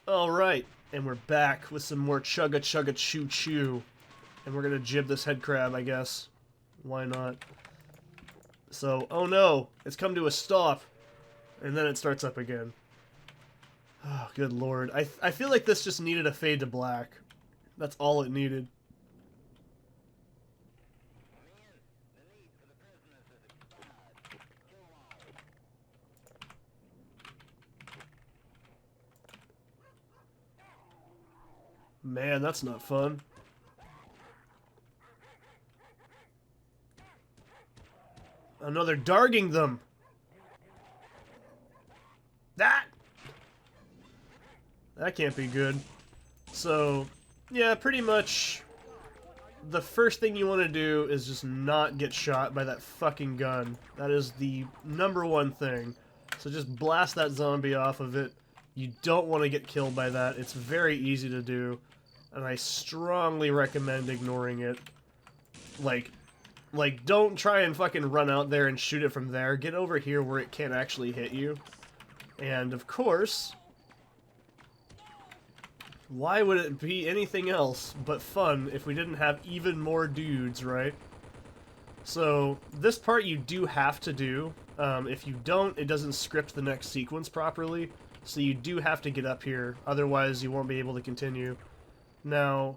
Alright, and we're back with some more chugga chugga choo choo. And we're gonna jib this head crab, I guess. Why not? So, oh no, it's come to a stop. And then it starts up again. Oh, good lord. I feel like this just needed a fade to black. That's all it needed. Man, that's not fun. Oh no, they're darging them! That can't be good. So, yeah, pretty much the first thing you want to do is just not get shot by that fucking gun. That is the #1 thing. So just blast that zombie off of it. You don't want to get killed by that. It's very easy to do. And I strongly recommend ignoring it. Like, don't try and fucking run out there and shoot it from there. Get over here where it can't actually hit you. And, of course, why would it be anything else but fun if we didn't have even more dudes, right? So, this part you do have to do. If you don't, it doesn't script the next sequence properly. So you do have to get up here, otherwise you won't be able to continue. Now,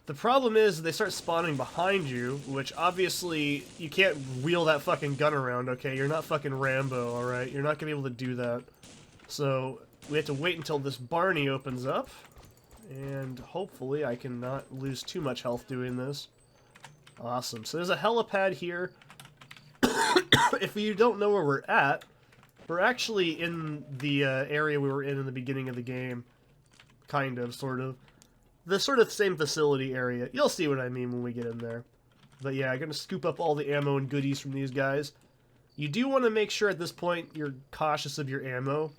the problem is they start spawning behind you, which obviously you can't wheel that fucking gun around, okay? You're not fucking Rambo, alright? You're not gonna be able to do that. So, we have to wait until this Barney opens up, and hopefully I can not lose too much health doing this. Awesome. So there's a helipad here. If you don't know where we're at, we're actually in the area we were in the beginning of the game. Kind of, sort of. The sort of same facility area. You'll see what I mean when we get in there. But yeah, I'm going to scoop up all the ammo and goodies from these guys. You do want to make sure at this point you're cautious of your ammo.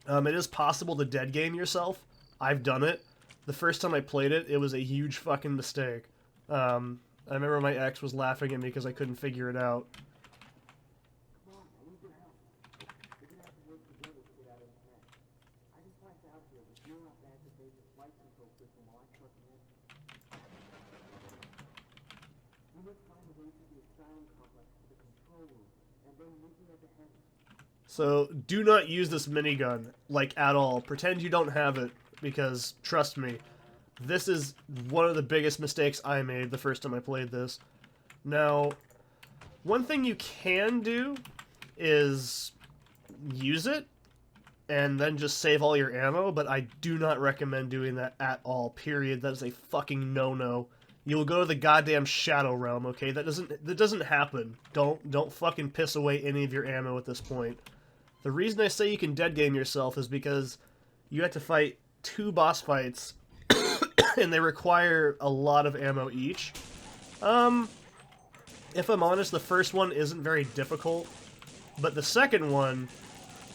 It is possible to dead game yourself. I've done it. The first time I played it, it was a huge fucking mistake. I remember my ex was laughing at me because I couldn't figure it out. So, do not use this minigun, like, at all. Pretend you don't have it, because, trust me, this is one of the biggest mistakes I made the first time I played this. Now, one thing you can do is use it, and then just save all your ammo, but I do not recommend doing that at all, period. That is a fucking no-no. You'll go to the goddamn Shadow Realm, okay? That doesn't happen. Don't fucking piss away any of your ammo at this point. The reason I say you can dead game yourself is because you have to fight 2 boss fights, and they require a lot of ammo each. If I'm honest, the first one isn't very difficult, but the second one,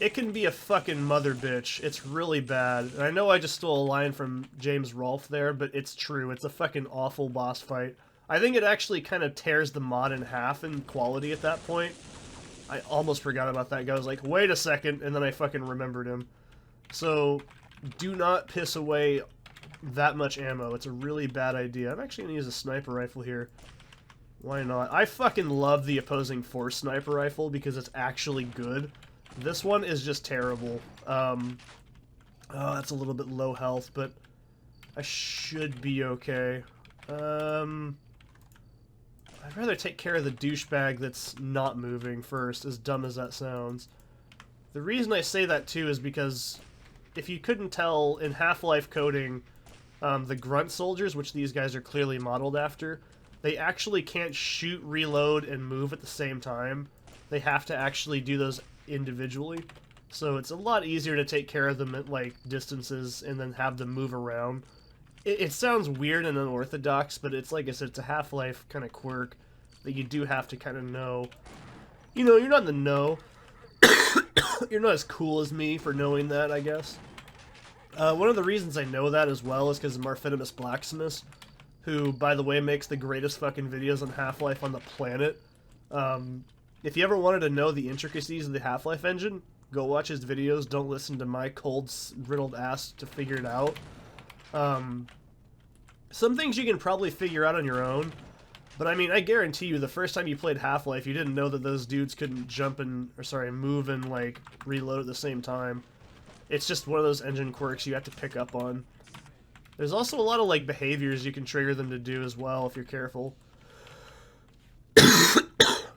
it can be a fucking mother bitch. It's really bad. And I know I just stole a line from James Rolfe there, but it's true. It's a fucking awful boss fight. I think it actually kind of tears the mod in half in quality at that point. I almost forgot about that guy. I was like, wait a second, and then I fucking remembered him. So, do not piss away that much ammo. It's a really bad idea. I'm actually going to use a sniper rifle here. Why not? I fucking love the opposing force sniper rifle because it's actually good. This one is just terrible. Oh, that's a little bit low health, but I should be okay. I'd rather take care of the douchebag that's not moving first, as dumb as that sounds. The reason I say that, too, is because if you couldn't tell, in Half-Life coding, the grunt soldiers, which these guys are clearly modeled after, they actually can't shoot, reload, and move at the same time. They have to actually do those individually. So it's a lot easier to take care of them at, like, distances and then have them move around. It sounds weird and unorthodox, but it's, like I said, it's a Half-Life kind of quirk that you do have to kind of know. You know, you're not in the know. You're not as cool as me for knowing that, I guess. One of the reasons I know that as well is because of Marfitimus Blacksmith, who, by the way, makes the greatest fucking videos on Half-Life on the planet. If you ever wanted to know the intricacies of the Half-Life engine, Go watch his videos. Don't listen to my cold, riddled ass to figure it out. Some things you can probably figure out on your own. But I mean, I guarantee you, the first time you played Half-Life, you didn't know that those dudes couldn't jump and, or sorry, move and like reload at the same time. It's just one of those engine quirks you have to pick up on. There's also a lot of like behaviors you can trigger them to do as well if you're careful.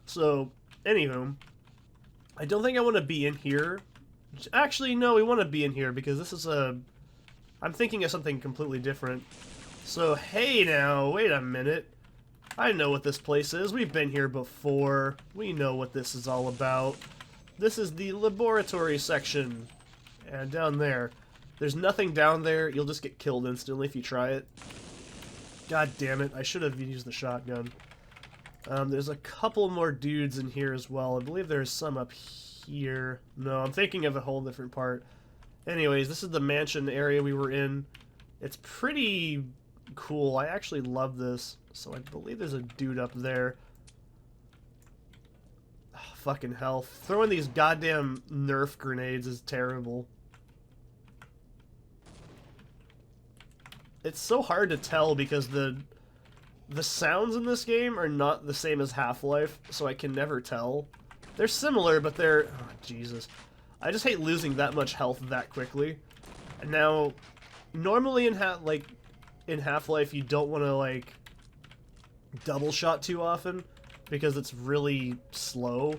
So, anywho, I don't think I want to be in here. Actually, no, we want to be in here because this is a... I'm thinking of something completely different. So, hey now, wait a minute. I know what this place is. We've been here before. We know what this is all about. This is the laboratory section. And down there. There's nothing down there. You'll just get killed instantly if you try it. God damn it. I should have used the shotgun. There's a couple more dudes in here as well. I believe there's some up here. No, I'm thinking of a whole different part. Anyways, this is the mansion area we were in. It's pretty cool. I actually love this. So I believe there's a dude up there. Oh, fucking hell. Throwing these goddamn Nerf grenades is terrible. It's so hard to tell because the sounds in this game are not the same as Half-Life, so I can never tell. They're similar, but they're... Oh, Jesus. I just hate losing that much health that quickly. And now, normally in Half-Life, you don't want to, like, double shot too often, because it's really slow.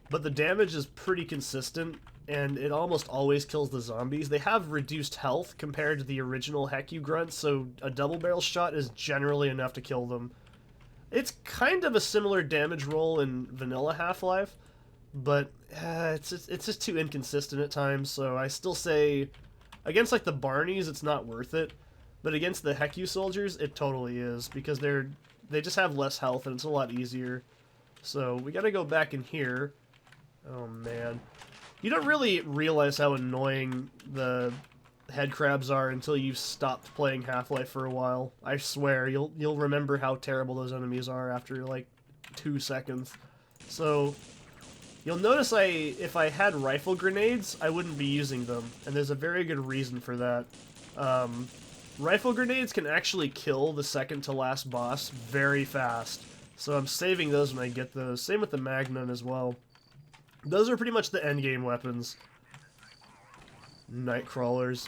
But the damage is pretty consistent, and it almost always kills the zombies. They have reduced health compared to the original Heck You Grunt, so a double barrel shot is generally enough to kill them. It's kind of a similar damage roll in vanilla Half-Life, but it's just too inconsistent at times, so I still say, against like the Barneys, it's not worth it, but against the Heck You soldiers, it totally is, because they just have less health and it's a lot easier. So we gotta go back in here. Oh man. You don't really realize how annoying the head crabs are until you've stopped playing Half-Life for a while. I swear, you'll remember how terrible those enemies are after like 2 seconds. So you'll notice if I had rifle grenades, I wouldn't be using them, and there's a very good reason for that. Rifle grenades can actually kill the second to last boss very fast, so I'm saving those when I get those. Same with the Magnum as well. Those are pretty much the endgame weapons. Nightcrawlers.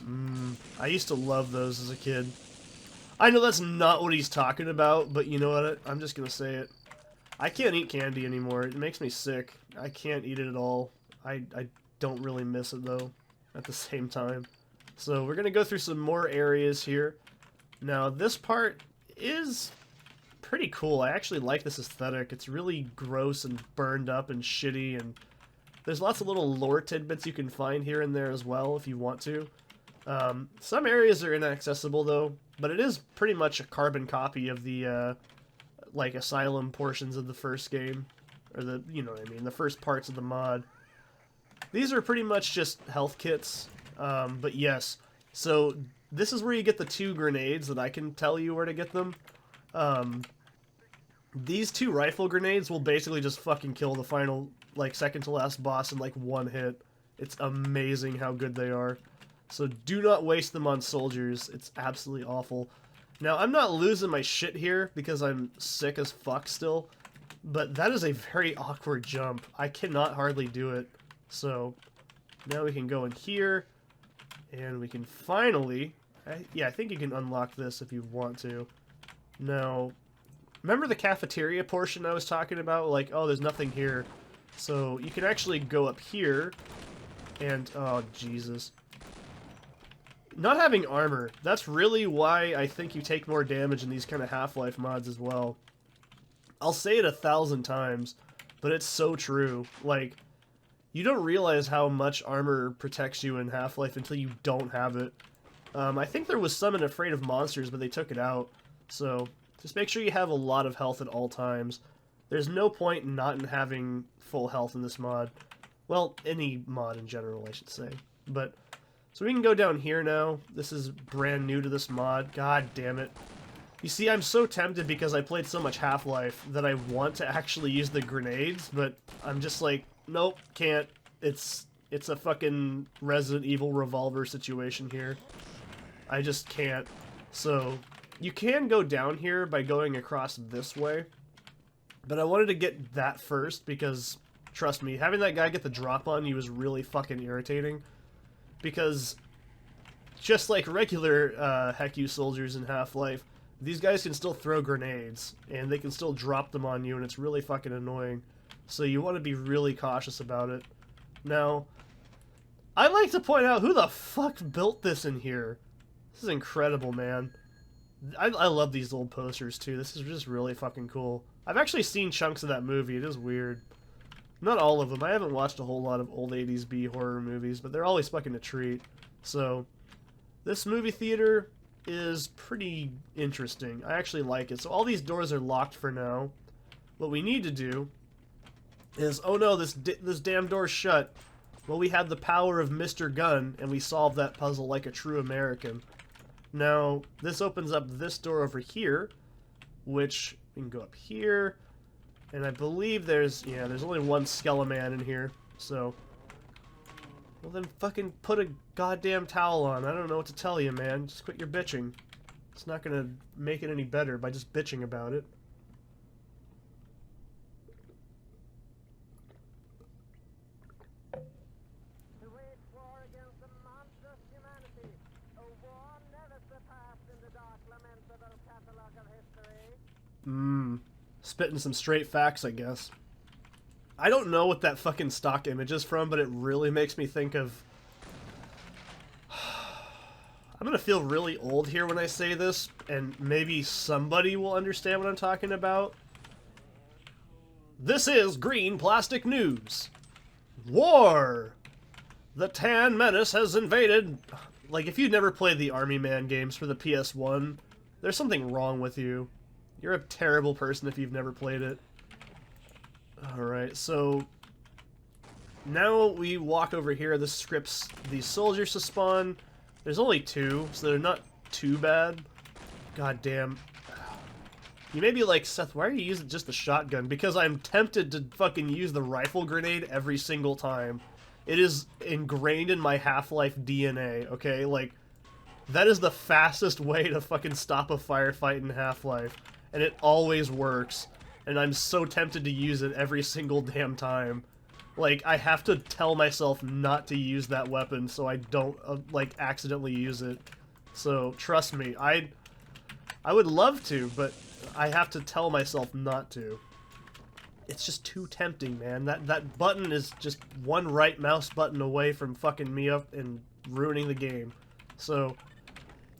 I used to love those as a kid. I know that's not what he's talking about, but you know what? I'm just gonna say it. I can't eat candy anymore. It makes me sick. I can't eat it at all. I don't really miss it, though, at the same time. So we're gonna go through some more areas here. Now, this part is pretty cool. I actually like this aesthetic. It's really gross and burned up and shitty, and there's lots of little lore tidbits you can find here and there as well if you want to. Some areas are inaccessible though, but it is pretty much a carbon copy of the like asylum portions of the first game, or the, you know what I mean, the first parts of the mod. These are pretty much just health kits, but yes. So this is where you get the 2 grenades that I can tell you where to get them. These 2 rifle grenades will basically just fucking kill the final, like, second to last boss in like 1 hit. It's amazing how good they are. So do not waste them on soldiers. It's absolutely awful. Now, I'm not losing my shit here because I'm sick as fuck still, but that is a very awkward jump. I cannot hardly do it. So now we can go in here, and we can finally... yeah, I think you can unlock this if you want to. Now, remember the cafeteria portion I was talking about? Like, oh, there's nothing here. So you can actually go up here, and... oh, Jesus. Not having armor, that's really why I think you take more damage in these kind of Half-Life mods as well. I'll say it 1,000 times, but it's so true. Like, you don't realize how much armor protects you in Half-Life until you don't have it. I think there was some in Afraid of Monsters, but they took it out. So, just make sure you have a lot of health at all times. There's no point in not having full health in this mod. Well, any mod in general, I should say. But... so we can go down here now. This is brand new to this mod. God damn it. You see, I'm so tempted because I played so much Half-Life that I want to actually use the grenades, but I'm just like, nope, can't. It's It's a fucking Resident Evil revolver situation here. I just can't. So, you can go down here by going across this way. But I wanted to get that first because, trust me, having that guy get the drop on you was really fucking irritating. Because, just like regular HECU soldiers in Half-Life, these guys can still throw grenades, and they can still drop them on you, and it's really fucking annoying. So you want to be really cautious about it. Now, I'd like to point out who the fuck built this in here. This is incredible, man. I love these old posters, too. This is just really fucking cool. I've actually seen chunks of that movie. It is weird. Not all of them. I haven't watched a whole lot of old 80s B horror movies, but they're always fucking a treat. So, this movie theater is pretty interesting. I actually like it. So all these doors are locked for now. What we need to do is, oh no, this damn door's shut. Well, we have the power of Mr. Gunn, and we solved that puzzle like a true American. Now, this opens up this door over here, which we can go up here, and I believe there's only one Skeleman in here, so... Well then fucking put a goddamn towel on. I don't know what to tell you, man. Just quit your bitching. It's not gonna make it any better by just bitching about it. To wage war against the monstrous humanity, a war never surpassed in the dark lamentable catalogue of history. Spitting some straight facts, I guess. I don't know what that fucking stock image is from, but it really makes me think of... I'm gonna feel really old here when I say this, and maybe somebody will understand what I'm talking about. This is Green Plastic News. War! The Tan Menace has invaded... Like, if you've never played the Army Man games for the PS1, there's something wrong with you. You're a terrible person if you've never played it. Alright, so now we walk over here. This scripts these soldiers to spawn. There's only two, so they're not too bad. God damn. You may be like, Seth, why are you using just the shotgun? Because I'm tempted to fucking use the rifle grenade every single time. It is ingrained in my Half-Life DNA, okay? Like, that is the fastest way to fucking stop a firefight in Half-Life. And it always works. And I'm so tempted to use it every single damn time. Like, I have to tell myself not to use that weapon so I don't, like, accidentally use it. So, trust me, I would love to, but I have to tell myself not to. It's just too tempting, man. That button is just one right mouse button away from fucking me up and ruining the game. So,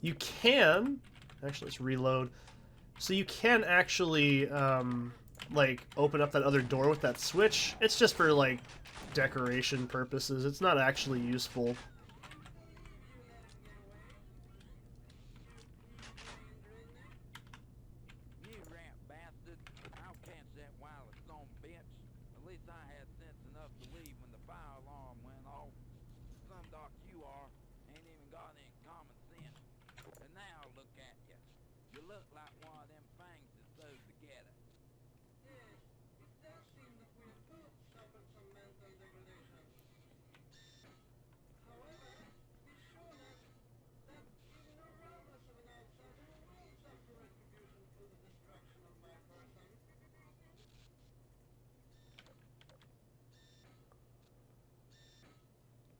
you can... Actually, let's reload. So you can actually, like, open up that other door with that switch. It's just for, like, decoration purposes. It's not actually useful. You rat bastard. I'll catch that wireless stone bitch. At least I had sense enough to leave when the fire alarm went off. Some doc you are. Ain't even got any common sense. And now look at you. You look like one of them fangs that's sewed together. Yes, it does seem that we both suffered some mental degradation. However, be sure that even a ravenous of an outsider will suffer retribution for the destruction of my person.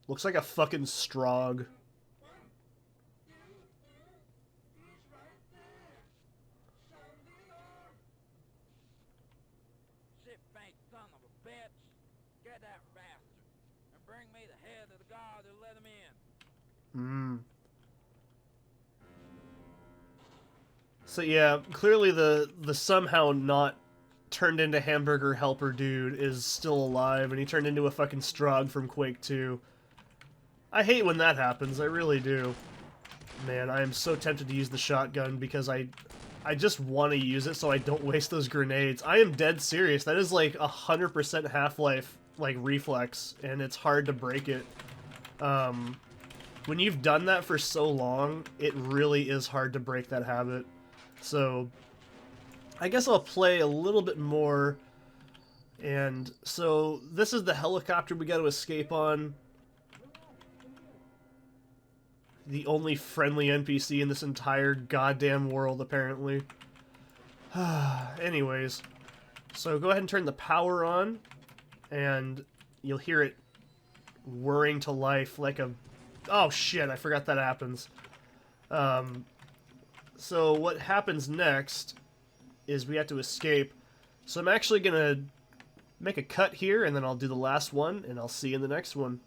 Looks like a fucking Strog. Shit-faced son of a bitch. Get that bastard. And bring me the head of the guard who let him in. So yeah, clearly the somehow not turned into hamburger helper dude is still alive, and he turned into a fucking Strog from Quake 2. I hate when that happens, I really do. Man, I am so tempted to use the shotgun because I just want to use it so I don't waste those grenades. I am dead serious. That is like 100% Half-Life like reflex, and it's hard to break it. When you've done that for so long, it really is hard to break that habit. So, I guess I'll play a little bit more. And so, this is the helicopter we got to escape on. the only friendly NPC in this entire goddamn world, apparently. Anyways, so go ahead and turn the power on, and you'll hear it whirring to life like a... Oh shit, I forgot that happens. So what happens next is we have to escape. So I'm actually gonna make a cut here, and then I'll do the last one, and I'll see you in the next one.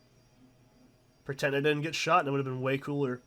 Pretend I didn't get shot, and it would have been way cooler.